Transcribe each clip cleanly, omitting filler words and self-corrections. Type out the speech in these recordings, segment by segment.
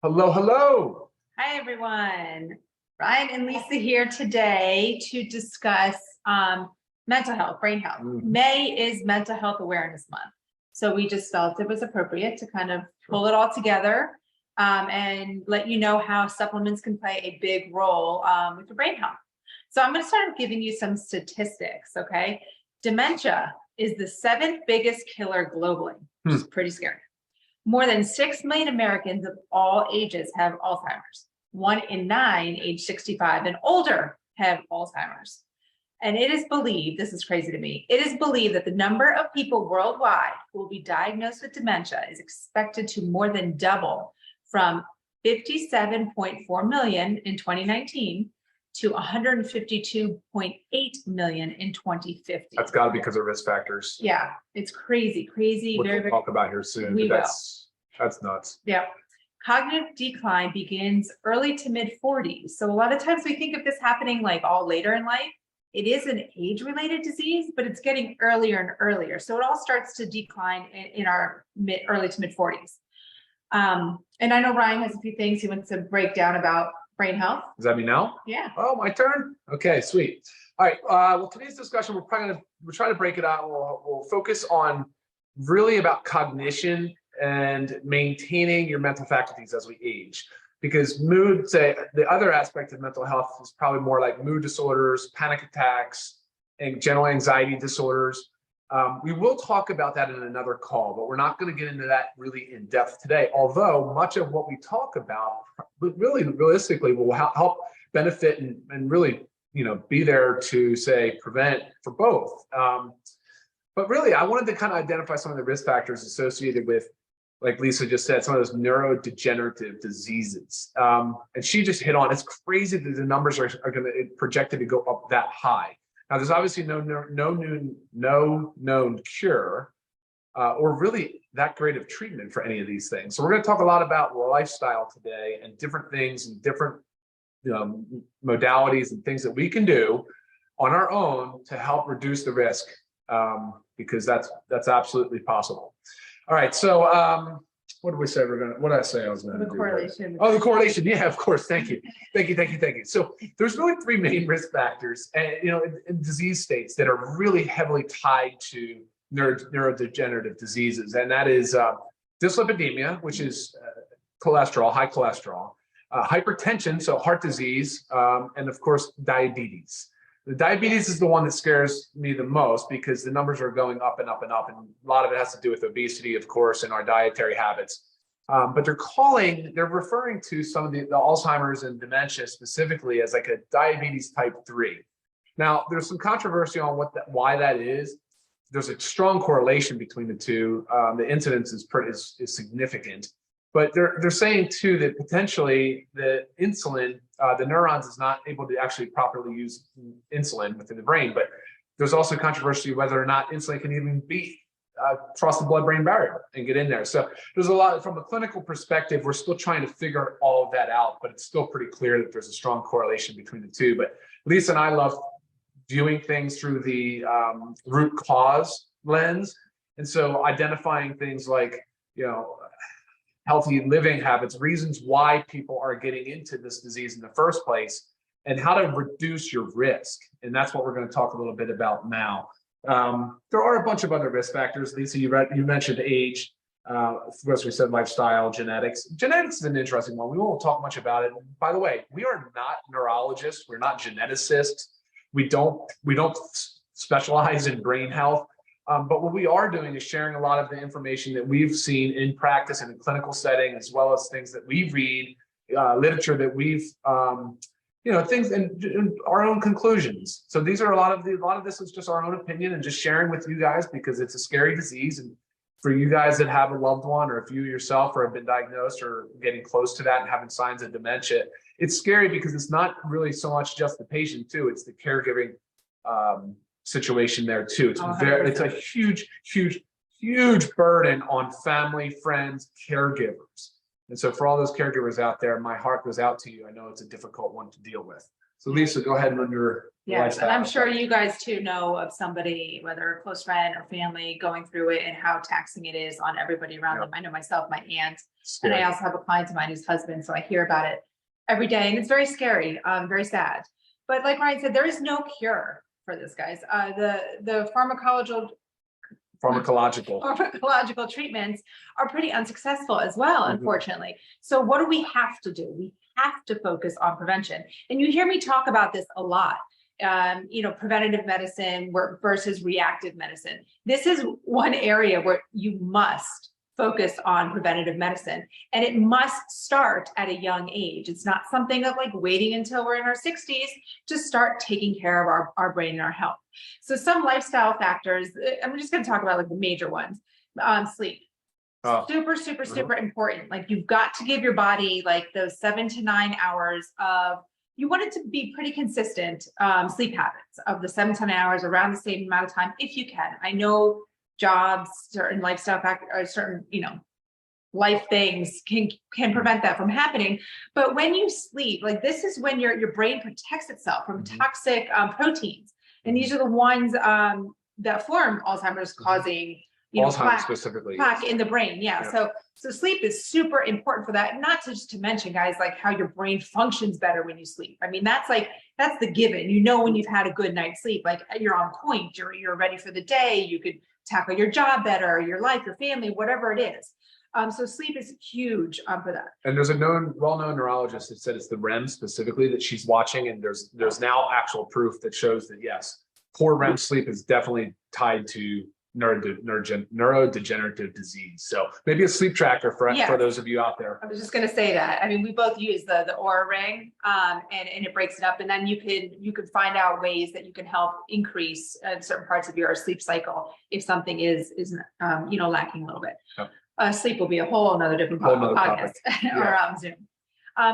Hello, hello. Hi, everyone. Ryan and Lisa here today to discuss mental health, brain health. May is Mental Health Awareness Month. So we just felt it was appropriate to kind of pull it all together and let you know how supplements can play a big role with your brain health. So I'm going to start with giving you some statistics, okay? Dementia is the 7th biggest killer globally, which is pretty scary. More than 6 million Americans of all ages have Alzheimer's. 1 in 9 age 65 and older have Alzheimer's. And it is believed, this is crazy to me, it is believed that the number of people worldwide who will be diagnosed with dementia is expected to more than double from 57.4 million in 2019 to 152.8 million in 2050. That's got to be because of risk factors. Yeah, it's crazy. We'll talk about here soon. We that's nuts. Yeah. Cognitive decline begins early to mid 40s. So a lot of times we think of this happening like all later in life. It is an age-related disease, but it's getting earlier and earlier. So it all starts to decline in our early to mid 40s. And I know Ryan has a few things he wants to break down about brain health. Does that mean now? Yeah. Oh, my turn? Okay, sweet. All right. Well, today's discussion, we'll try to break it out. We'll focus on really about cognition and maintaining your mental faculties as we age. Because mood, the other aspect of mental health is probably more like mood disorders, panic attacks, and general anxiety disorders. We will talk about that in another call, but we're not going to get into that really in depth today. Although much of what we talk about, really realistically, will help benefit and really, be there to say prevent for both. But really, I wanted to kind of identify some of the risk factors associated with, like Lisa just said, some of those neurodegenerative diseases. And she just hit on, it's crazy that the numbers are going to projected to go up that high. Now, there's obviously no known cure or really that great of treatment for any of these things. So we're going to talk a lot about lifestyle today and different things and different modalities and things that we can do on our own to help reduce the risk, because that's absolutely possible. All right, so what did we say what did I say I was going to do? The correlation. Oh, the correlation. Yeah, of course. Thank you. So there's really 3 main risk factors, and in disease states that are really heavily tied to neurodegenerative diseases, and that is dyslipidemia, which is cholesterol, high cholesterol, hypertension, so heart disease, and of course diabetes. The diabetes is the one that scares me the most because the numbers are going up and up and up. And a lot of it has to do with obesity, of course, and our dietary habits. But they're referring to some of the Alzheimer's and dementia specifically as like a diabetes type 3. Now, there's some controversy on why that is. There's a strong correlation between the two. The incidence is significant. But they're saying too that potentially the insulin, the neurons is not able to actually properly use insulin within the brain. But there's also controversy whether or not insulin can even cross the blood-brain barrier and get in there. So there's a lot from a clinical perspective. We're still trying to figure all of that out, but it's still pretty clear that there's a strong correlation between the two. But Lisa and I love viewing things through the root cause lens, and so identifying things like healthy living habits, reasons why people are getting into this disease in the first place, and how to reduce your risk. And that's what we're going to talk a little bit about now. There are a bunch of other risk factors. Lisa, you mentioned age. Of course, we said lifestyle, genetics. Genetics is an interesting one. We won't talk much about it. By the way, we are not neurologists. We're not geneticists. We don't specialize in brain health. But what we are doing is sharing a lot of the information that we've seen in practice and in clinical setting, as well as things that we read, literature that we've, things and our own conclusions. So these are a lot of this is just our own opinion and just sharing with you guys because it's a scary disease. And for you guys that have a loved one, or if you yourself have been diagnosed or getting close to that and having signs of dementia, it's scary because it's not really so much just the patient too, it's the caregiving situation there too. It's it's a huge burden on family, friends, caregivers. And so for all those caregivers out there, my heart goes out to you. I know it's a difficult one to deal with. So Lisa, go ahead and run your Yes, and lifestyle. I'm sure you guys too know of somebody, whether a close friend or family, going through it and how taxing it is on everybody around them. I know myself, my aunt, and I also have a client of mine who's husband, so I hear about it every day, and it's very scary, very sad. But like Ryan said, there is no cure for this, guys. The pharmacological treatments are pretty unsuccessful as well, unfortunately. So what do we have to do? We have to focus on prevention. And you hear me talk about this a lot. Preventative medicine versus reactive medicine. This is one area where you must focus on preventative medicine, and it must start at a young age. It's not something of like waiting until we're in our 60s to start taking care of our brain and our health. So some lifestyle factors, I'm just going to talk about like the major ones. Sleep. Super important. Like you've got to give your body like those 7 to 9 hours of, you want it to be pretty consistent sleep habits of the 7 to 9 hours around the same amount of time if you can. I know jobs, certain lifestyle factors, or certain, life things can prevent that from happening. But when you sleep, like this is when your brain protects itself from toxic proteins. And these are the ones that form Alzheimer's causing, Alzheimer's specifically plaque in the brain. Yeah. So sleep is super important for that. Not to mention, guys, like how your brain functions better when you sleep. I mean, that's the given. When you've had a good night's sleep, like you're on point, you're ready for the day. You could tackle your job better, your life, your family, whatever it is. So sleep is huge for that. And there's a well-known neurologist that said it's the REM specifically that she's watching, and there's now actual proof that shows that yes, poor REM sleep is definitely tied to neurodegenerative disease. So maybe a sleep tracker for those of you out there. I was just going to say that. I mean, we both use the Oura Ring, and it breaks it up, and then you could find out ways that you can help increase certain parts of your sleep cycle if something is lacking a little bit. Yep. Sleep will be a whole another different podcast or Zoom.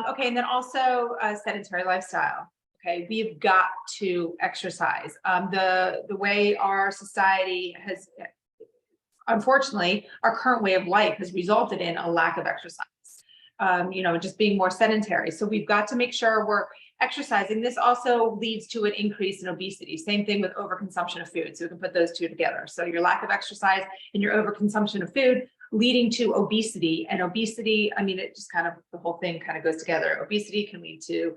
Okay, and then also sedentary lifestyle. Okay, we've got to exercise. The way our society has, unfortunately, our current way of life has resulted in a lack of exercise. Just being more sedentary. So we've got to make sure we're exercising. This also leads to an increase in obesity. Same thing with overconsumption of food. So we can put those two together. So your lack of exercise and your overconsumption of food leading to obesity. And obesity, I mean, it just kind of, the whole thing kind of goes together. Obesity can lead to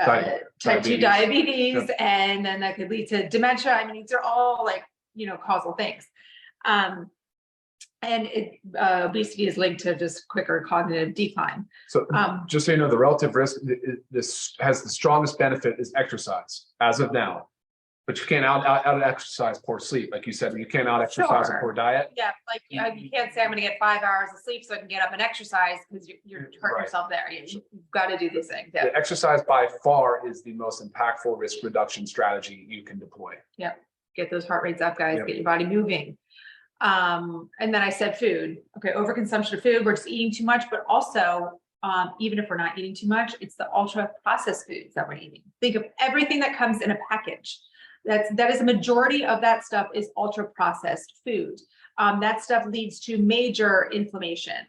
type 2 diabetes, and then that could lead to dementia. I mean, these are all like, causal things. And obesity is linked to just quicker cognitive decline. So just so you know, the relative risk, this has the strongest benefit is exercise as of now. But you can't out exercise poor sleep. Like you said, you can't out exercise a poor diet. Yeah, like you can't say I'm going to get 5 hours of sleep so I can get up and exercise, because you're hurting yourself there. You've got to do these things. Yeah. The exercise by far is the most impactful risk reduction strategy you can deploy. Yeah, get those heart rates up, guys. Get your body moving. And then I said food. Okay, overconsumption of food. We're just eating too much, but also even if we're not eating too much, it's the ultra processed foods that we're eating. Think of everything that comes in a package. That is a majority of that stuff is ultra processed food. That stuff leads to major inflammation.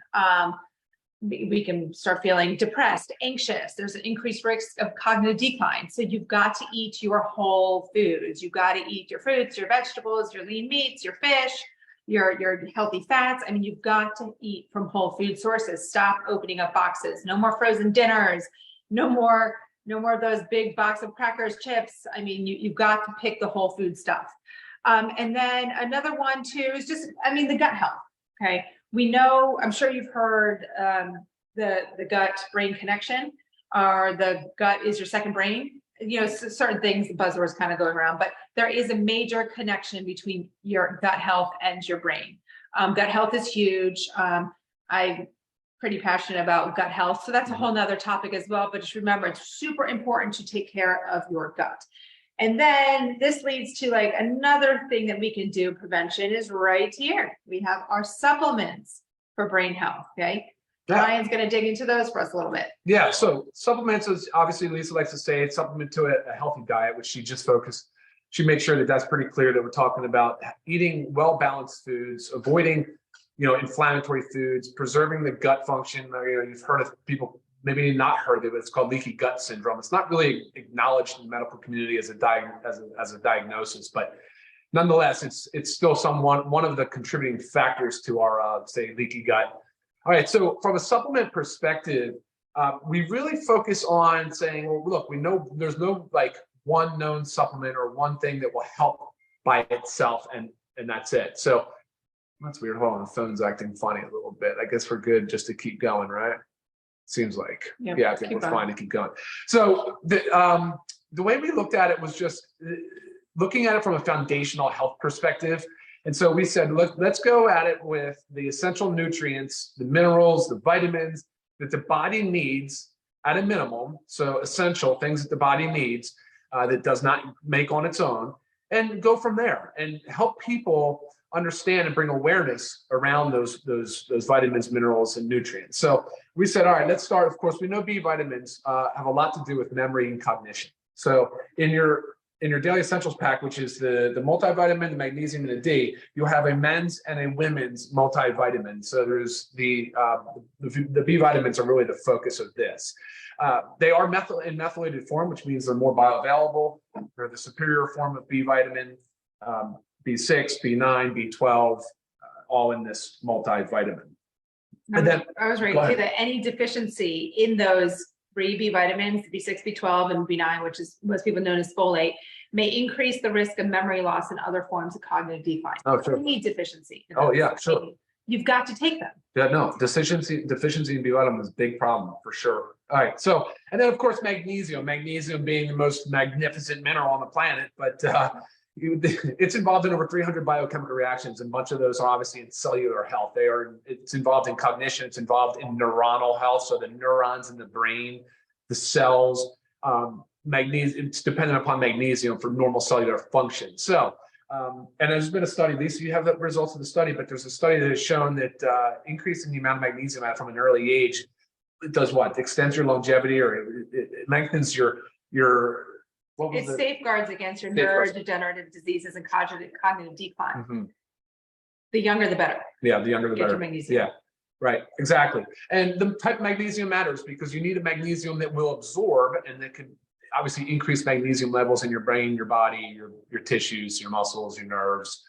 We can start feeling depressed, anxious. There's an increased risk of cognitive decline. So you've got to eat your whole foods. You've got to eat your fruits, your vegetables, your lean meats, your fish, your healthy fats. I mean, you've got to eat from whole food sources. Stop opening up boxes. No more frozen dinners. No more of those big box of crackers, chips. I mean, you've got to pick the whole food stuff. And then another one too is just, the gut health. Okay. We know, I'm sure you've heard the gut brain connection, or the gut is your second brain. Certain things, the buzzwords kind of going around, but there is a major connection between your gut health and your brain. Gut health is huge. I'm pretty passionate about gut health, so that's a whole nother topic as well. But just remember, it's super important to take care of your gut. And then this leads to like another thing that we can do. Prevention is right here. We have our supplements for brain health. Okay. Yeah. Ryan's going to dig into those for us a little bit. Yeah. So supplements is obviously, Lisa likes to say, it's supplement to a healthy diet, which she just focused. She makes sure that that's pretty clear that we're talking about eating well-balanced foods, avoiding, inflammatory foods, preserving the gut function. You've heard of people maybe not heard of it, but it's called leaky gut syndrome. It's not really acknowledged in the medical community as a diagnosis, but nonetheless, it's still one of the contributing factors to our say leaky gut. All right, so from a supplement perspective, we really focus on saying, well, look, we know there's no like one known supplement or one thing that will help by itself, and that's it. So that's weird. Hold on, the phone's acting funny a little bit. I guess we're good just to keep going, right? Seems like. Yep, Yeah, I think we're fine to keep going. So the way we looked at it was just looking at it from a foundational health perspective. And so we said, look, let's go at it with the essential nutrients, the minerals, the vitamins that the body needs at a minimum. So essential things that the body needs that does not make on its own, and go from there and help people understand and bring awareness around those vitamins, minerals, and nutrients. So we said, all right, let's start. Of course, we know B vitamins have a lot to do with memory and cognition. So in your daily essentials pack, which is the multivitamin, the magnesium, and the D, you'll have a men's and a women's multivitamin. So there's the B vitamins are really the focus of this. They are in methylated form, which means they're more bioavailable. They're the superior form of B vitamin, B6, B9, B12, all in this multivitamin. And then I was right too, that any deficiency in those three B vitamins, B6, B12, and B9, which is most people known as folate, may increase the risk of memory loss and other forms of cognitive decline. Oh, sure. Any deficiency. Oh, yeah, sure. You've got to take them. Yeah, no, deficiency in B vitamin is a big problem for sure. All right, so, and then of course, magnesium being the most magnificent mineral on the planet, but it's involved in over 300 biochemical reactions, and a bunch of those are obviously in cellular health. It's involved in cognition, it's involved in neuronal health, so the neurons in the brain, the cells, magnesium, it's dependent upon magnesium for normal cellular function. So, and there's been a study, Lisa, you have the results of the study, but there's a study that has shown that increasing the amount of magnesium from an early age, it does what? It extends your longevity, or it lengthens your it safeguards against your neurodegenerative diseases and cognitive decline. Mm-hmm. The younger, the better. Yeah, the younger, the better. Magnesium. Yeah, right, exactly. And the type of magnesium matters because you need a magnesium that will absorb and that can obviously increase magnesium levels in your brain, your body, your tissues, your muscles, your nerves.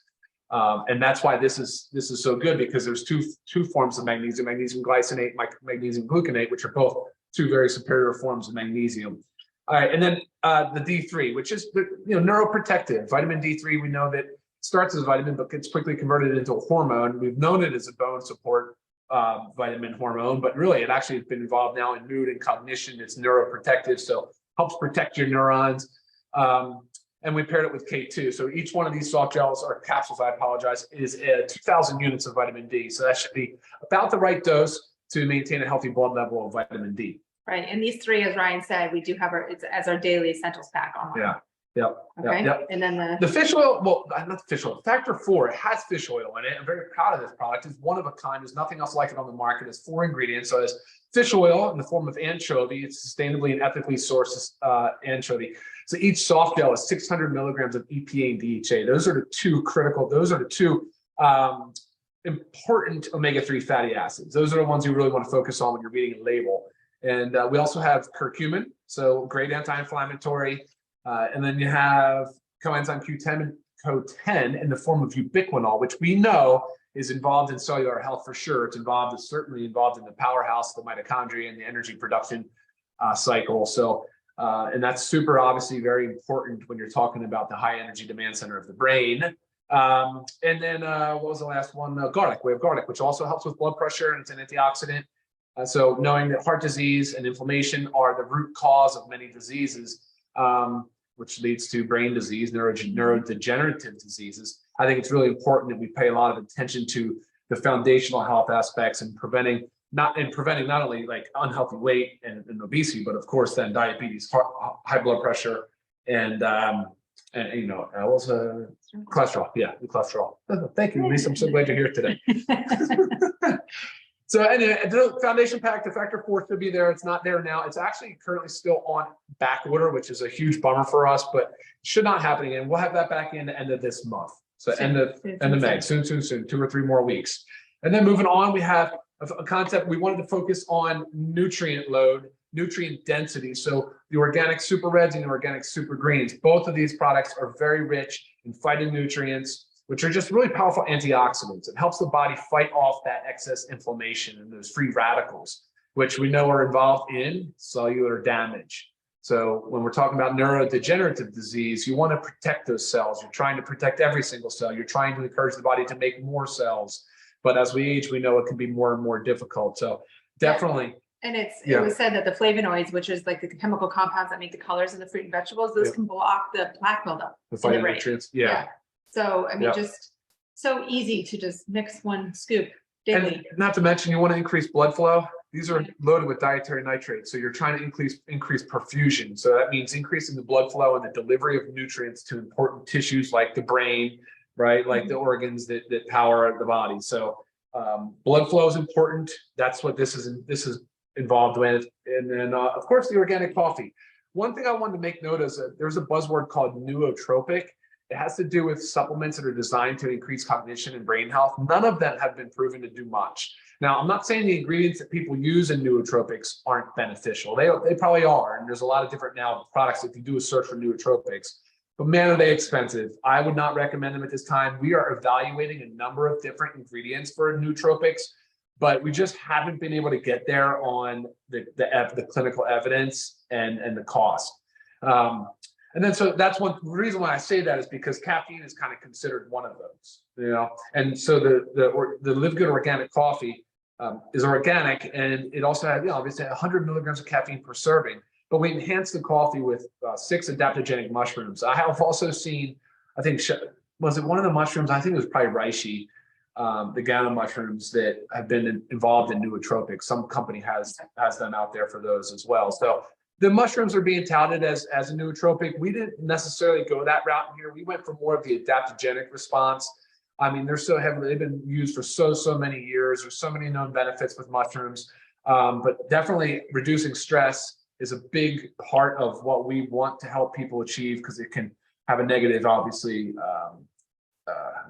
And that's why this is so good, because there's two forms of magnesium: magnesium glycinate, magnesium gluconate, which are both two very superior forms of magnesium. All right, and then the D3, which is neuroprotective. Vitamin D3, we know that starts as a vitamin, but gets quickly converted into a hormone. We've known it as a bone support vitamin hormone, but really it actually has been involved now in mood and cognition. It's neuroprotective, so helps protect your neurons. And we paired it with K2. So each one of these soft gels, or capsules, I apologize, is 2,000 units of vitamin D. So that should be about the right dose to maintain a healthy blood level of vitamin D. Right, and these three, as Ryan said, we do have it's as our daily essentials pack online. Yeah, yep. Okay, yep. And then the fish oil, well, not the fish oil, factor 4, it has fish oil in it. I'm very proud of this product. It's one of a kind. There's nothing else like it on the market. It's 4 ingredients. So it's fish oil in the form of anchovy. It's sustainably and ethically sourced anchovy. So each soft gel is 600 milligrams of EPA and DHA. Those are the two critical, important omega-3 fatty acids. Those are the ones you really want to focus on when you're reading a label. And we also have curcumin, so great anti-inflammatory. And then you have coenzyme Q10 in the form of ubiquinol, which we know is involved in cellular health for sure. It's certainly involved in the powerhouse, the mitochondria, and the energy production cycle. So, and that's super obviously very important when you're talking about the high energy demand center of the brain. And then what was the last one? Garlic. We have garlic, which also helps with blood pressure, and it's an antioxidant. So knowing that heart disease and inflammation are the root cause of many diseases, which leads to brain disease, neurodegenerative diseases, I think it's really important that we pay a lot of attention to the foundational health aspects and preventing not only like unhealthy weight and obesity, but of course then diabetes, high blood pressure, and also cholesterol. Yeah, the cholesterol. Thank you, Lisa. I'm so glad you're here today. So anyway, the foundation pack, the factor 4 should be there. It's not there now. It's actually currently still on back order, which is a huge bummer for us, but it should not happen again. We'll have that back in the end of this month. So end of May, soon, 2 or 3 more weeks. And then moving on, we have a concept. We wanted to focus on nutrient load, nutrient density. So the organic super reds and the organic super greens, both of these products are very rich in phytonutrients, which are just really powerful antioxidants. It helps the body fight off that excess inflammation and those free radicals, which we know are involved in cellular damage. So when we're talking about neurodegenerative disease, you want to protect those cells. You're trying to protect every single cell. You're trying to encourage the body to make more cells. But as we age, we know it can be more and more difficult. So definitely. And it was said that the flavonoids, which is like the chemical compounds that make the colors in the fruit and vegetables, those can block the plaque buildup. The phytonutrients. Yeah. So, I mean, just so easy to just mix one scoop daily. And not to mention, you want to increase blood flow. These are loaded with dietary nitrates. So you're trying to increase perfusion. So that means increasing the blood flow and the delivery of nutrients to important tissues like the brain, right? Like the organs that power the body. So blood flow is important. That's what this is involved with. And then of course the organic coffee. One thing I wanted to make note is that there's a buzzword called nootropic. It has to do with supplements that are designed to increase cognition and brain health. None of them have been proven to do much. Now, I'm not saying the ingredients that people use in nootropics aren't beneficial. They probably are. And there's a lot of different now products if you do a search for nootropics. But man, are they expensive. I would not recommend them at this time. We are evaluating a number of different ingredients for nootropics, but we just haven't been able to get there on the clinical evidence and the cost. And then, so that's one reason why I say that is because caffeine is kind of considered one of those, you know. And so the LiveGood organic coffee is organic, and it also has, you know, obviously 100 milligrams of caffeine per serving. But we enhance the coffee with 6 adaptogenic mushrooms. I have also seen, I think, was it one of the mushrooms? I think it was probably reishi, the gamma mushrooms that have been involved in nootropics. Some company has them out there for those as well. So the mushrooms are being touted as a nootropic. We didn't necessarily go that route here. We went for more of the adaptogenic response. I mean, they're so heavily, they've been used for so many years. There's so many known benefits with mushrooms, but definitely reducing stress is a big part of what we want to help people achieve, because it can have a negative, obviously,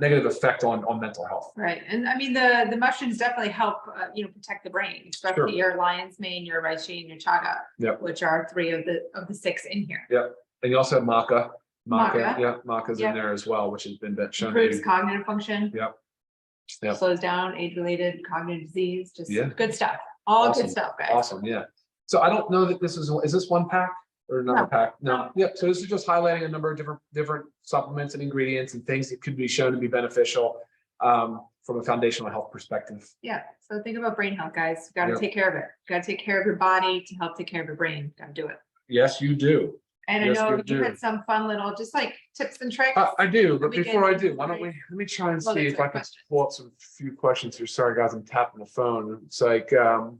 negative effect on mental health. Right. And I mean, the mushrooms definitely help, protect the brain, especially your lion's mane, your reishi, and your chaga, which are 3 of the 6 in here. Yep. And you also have maca. Maca's in there as well, which has been shown. Improves cognitive function. Yep. Slows down age-related cognitive disease. Just good stuff. All awesome. Good stuff, guys. Awesome. Yeah. So I don't know that this is this one pack or another pack? No. Yep. So this is just highlighting a number of different supplements and ingredients and things that could be shown to be beneficial from a foundational health perspective. Yeah. So think about brain health, guys. You got to take care of it. You got to take care of your body to help take care of your brain. Got to do it. Yes, you do. And I know you had some fun little, just like tips and tricks. I do, but before I do, why don't let me try and see if I can pull up some few questions here. Sorry, guys, I'm tapping the phone. It's like, the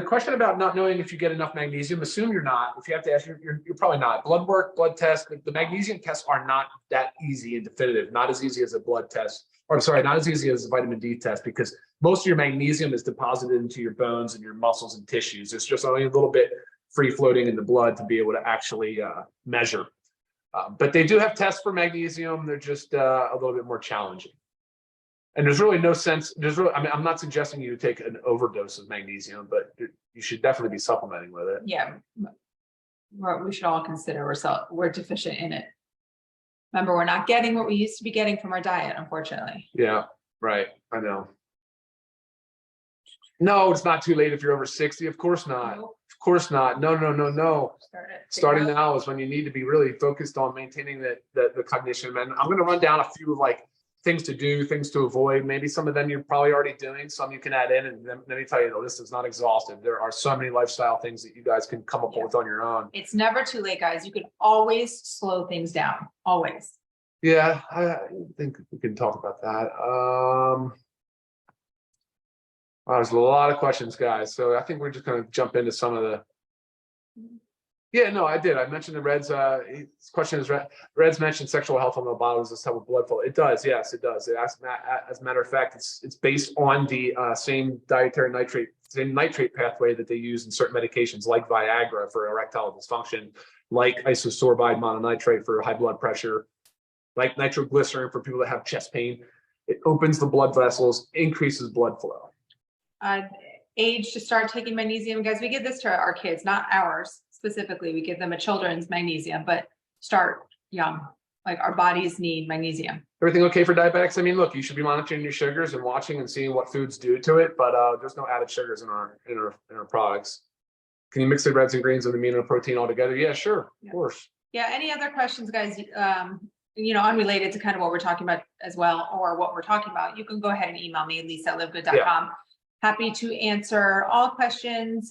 question about not knowing if you get enough magnesium, assume you're not. If you have to ask, you're probably not. Blood work, blood test, the magnesium tests are not that easy and definitive, not as easy as a blood test, or I'm sorry, not as easy as a vitamin D test, because most of your magnesium is deposited into your bones and your muscles and tissues. It's just only a little bit free floating in the blood to be able to actually measure. But they do have tests for magnesium. They're just a little bit more challenging. And there's really no sense, I'm not suggesting you take an overdose of magnesium, but you should definitely be supplementing with it. Yeah. We should all consider we're deficient in it. Remember, we're not getting what we used to be getting from our diet, unfortunately. Yeah, right. I know. No, it's not too late if you're over 60. Of course not. Nope. Of course not. No. Starting now is when you need to be really focused on maintaining the cognition. And I'm going to run down a few things to do, things to avoid. Maybe some of them you're probably already doing, some you can add in. And then let me tell you, the list is not exhaustive. There are so many lifestyle things that you guys can come up with on your own. It's never too late, guys. You can always slow things down. Always. Yeah, I think we can talk about that. Wow, there's a lot of questions, guys. So I think we're just going to jump into some of the. Yeah, no, I did. I mentioned the Reds. His question is, Reds mentioned sexual health on the bottle. Does this help with blood flow? It does. Yes, it does. As a matter of fact, it's based on the same nitrate pathway that they use in certain medications, like Viagra for erectile dysfunction, like isosorbide mononitrate for high blood pressure, like nitroglycerin for people that have chest pain. It opens the blood vessels, increases blood flow. age to start taking magnesium, guys. We give this to our kids, not ours specifically. We give them a children's magnesium, but start young. Like our bodies need magnesium. Everything okay for diabetics? I mean, look, you should be monitoring your sugars and watching and seeing what foods do to it, but there's no added sugars in our products. Can you mix the reds and greens with amino protein all together? Yeah, sure, of course. Yeah. Any other questions, guys? Unrelated to kind of what we're talking about as well, or what we're talking about, you can go ahead and email me, lisa@livegood.com. Yeah. Happy to answer all questions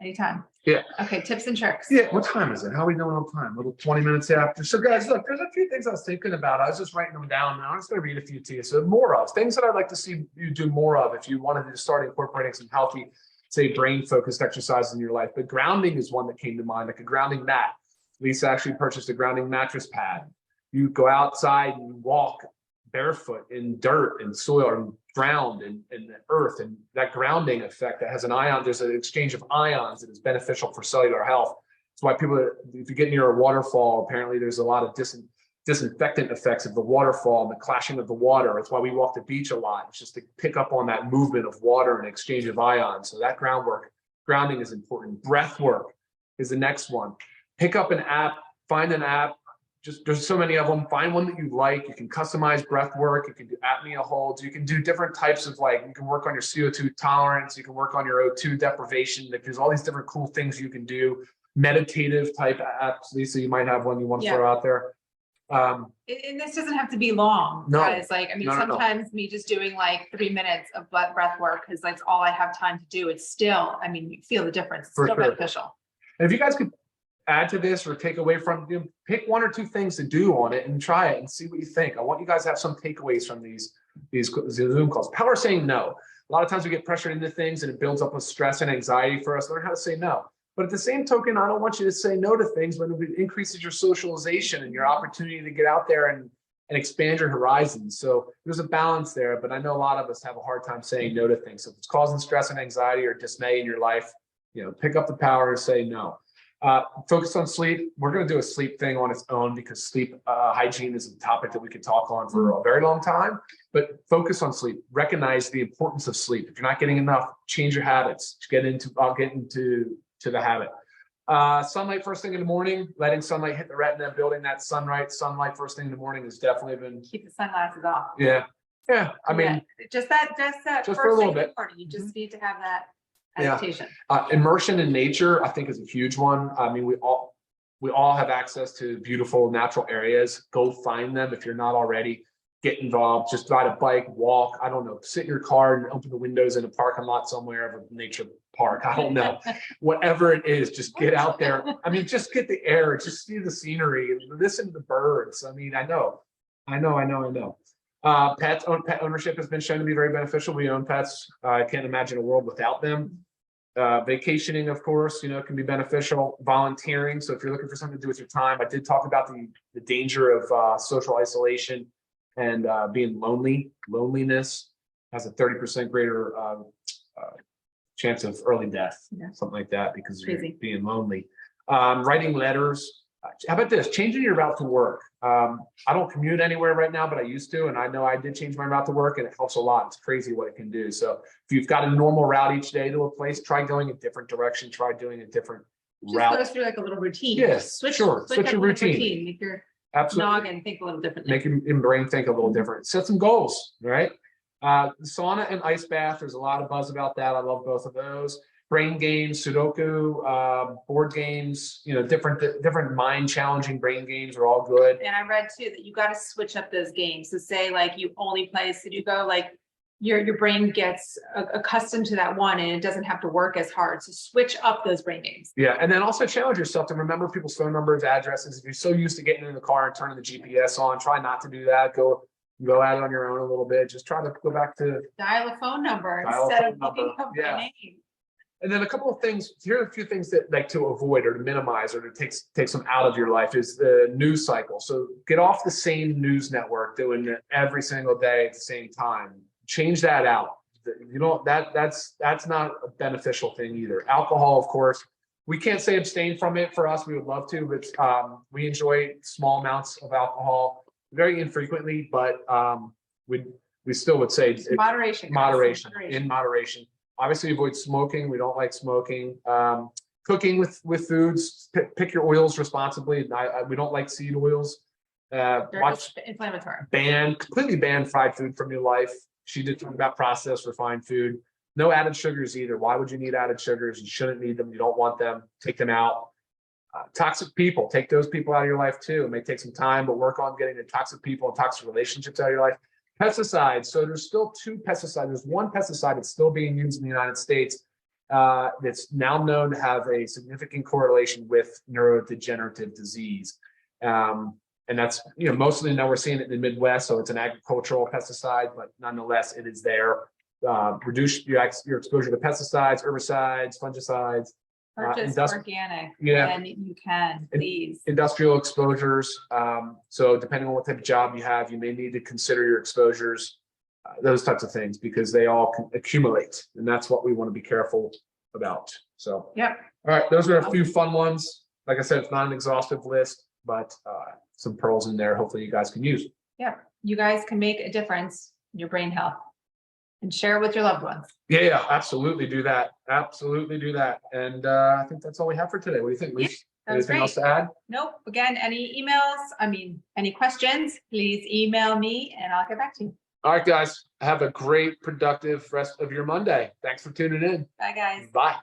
anytime. Yeah. Okay, tips and tricks. Yeah, what time is it? How are we doing on time? A little 20 minutes after. So guys, look, there's a few things I was thinking about. I was just writing them down now. I'm just going to read a few to you. So more of things that I'd like to see you do more of if you wanted to start incorporating some healthy, say, brain-focused exercises in your life. But grounding is one that came to mind, like a grounding mat. Lisa actually purchased a grounding mattress pad. You go outside and you walk barefoot in dirt and soil and ground in the earth, and that grounding effect that has there's an exchange of ions that is beneficial for cellular health. That's why people, if you get near a waterfall, apparently there's a lot of disinfectant effects of the waterfall and the clashing of the water. It's why we walk the beach a lot. It's just to pick up on that movement of water and exchange of ions. So that grounding is important. Breath work is the next one. Pick up an app, find an app. Just there's so many of them. Find one that you like. You can customize breath work. You can do apnea holds. You can do different types of you can work on your CO2 tolerance. You can work on your O2 deprivation. There's all these different cool things you can do. Meditative type apps. Lisa, you might have one you want to throw out there. And this doesn't have to be long, guys. Sometimes me just doing 3 minutes of breath work because that's all I have time to do. It's still, you feel the difference. It's still beneficial. And if you guys could add to this or take away from, pick one or two things to do on it and try it and see what you think. I want you guys to have some takeaways from these Zoom calls. Power saying no. A lot of times we get pressured into things and it builds up with stress and anxiety for us. Learn how to say no. But at the same token, I don't want you to say no to things when it increases your socialization and your opportunity to get out there and expand your horizons. So there's a balance there, but I know a lot of us have a hard time saying no to things. So if it's causing stress and anxiety or dismay in your life, pick up the power and say no. Focus on sleep. We're going to do a sleep thing on its own because sleep hygiene is a topic that we could talk on for a very long time, but focus on sleep. Recognize the importance of sleep. If you're not getting enough, change your habits. I'll get into the habit. Sunlight first thing in the morning, letting sunlight hit the retina, building that sunlight first thing in the morning has definitely been. Keep the sunglasses off. Yeah. I mean, just that just for a little bit. You just need to have that adaptation. Immersion in nature, I think, is a huge one. I mean, we all have access to beautiful natural areas. Go find them if you're not already. Get involved. Just ride a bike, walk. I don't know. Sit in your car and open the windows in a parking lot somewhere of a nature park. I don't know. Whatever it is, just get out there. Just get the air. Just see the scenery. Listen to the birds. I know. Pet ownership has been shown to be very beneficial. We own pets. I can't imagine a world without them. Vacationing, of course, can be beneficial. Volunteering. So if you're looking for something to do with your time, I did talk about the danger of social isolation and being lonely. Loneliness has a 30% greater chance of early death, something like that, because you're being lonely. Writing letters. How about this? Changing your route to work. I don't commute anywhere right now, but I used to, and I know I did change my route to work, and it helps a lot. It's crazy what it can do. So if you've got a normal route each day to a place, try going a different direction. Try doing a different route. Just go through a little routine. Yes, switch your routine. Make your Absolutely. noggin think a little differently. Make your brain think a little different. Set some goals, right? Sauna and ice bath. There's a lot of buzz about that. I love both of those. Brain games, Sudoku, board games, different mind-challenging brain games are all good. And I read too that you got to switch up those games. So say you only play Sudoku, your brain gets accustomed to that one and it doesn't have to work as hard. So switch up those brain games. Yeah, and then also challenge yourself to remember people's phone numbers, addresses. If you're so used to getting in the car and turning the GPS on, try not to do that. Go at it on your own a little bit. Just try to go back to dial a phone number instead of looking up my name. And then a couple of things, here are a few things that to avoid or to minimize or to take some out of your life is the news cycle. So get off the same news network doing it every single day at the same time. Change that out. That's not a beneficial thing either. Alcohol, of course, we can't say abstain from it. For us, we would love to, but we enjoy small amounts of alcohol very infrequently, but we still would say Moderation. moderation. In moderation. Obviously, avoid smoking. We don't like smoking. Cooking with foods. Pick your oils responsibly. We don't like seed oils. Watch inflammatory. Completely ban fried food from your life. She did talk about processed, refined food. No added sugars either. Why would you need added sugars? You shouldn't need them. You don't want them. Take them out. Toxic people, take those people out of your life too. It may take some time, but work on getting the toxic people and toxic relationships out of your life. Pesticides. So there's still 2 pesticides. There's one pesticide that's still being used in the United States that's now known to have a significant correlation with neurodegenerative disease. And that's, mostly now we're seeing it in the Midwest. So it's an agricultural pesticide, but nonetheless, it is there. Reduce your exposure to pesticides, herbicides, fungicides. Purchase organic when you can, please. Industrial exposures. So depending on what type of job you have, you may need to consider your exposures, those types of things, because they all can accumulate. And that's what we want to be careful about. So, yep. All right. Those are a few fun ones. Like I said, it's not an exhaustive list, but some pearls in there. Hopefully you guys can use. Yeah. You guys can make a difference in your brain health. And share it with your loved ones. Yeah, absolutely do that. Absolutely do that. And I think that's all we have for today. What do you think, Lisa? Anything else to add? Nope. Again, any any questions, please email me and I'll get back to you. All right, guys. Have a great, productive rest of your Monday. Thanks for tuning in. Bye, guys. Bye.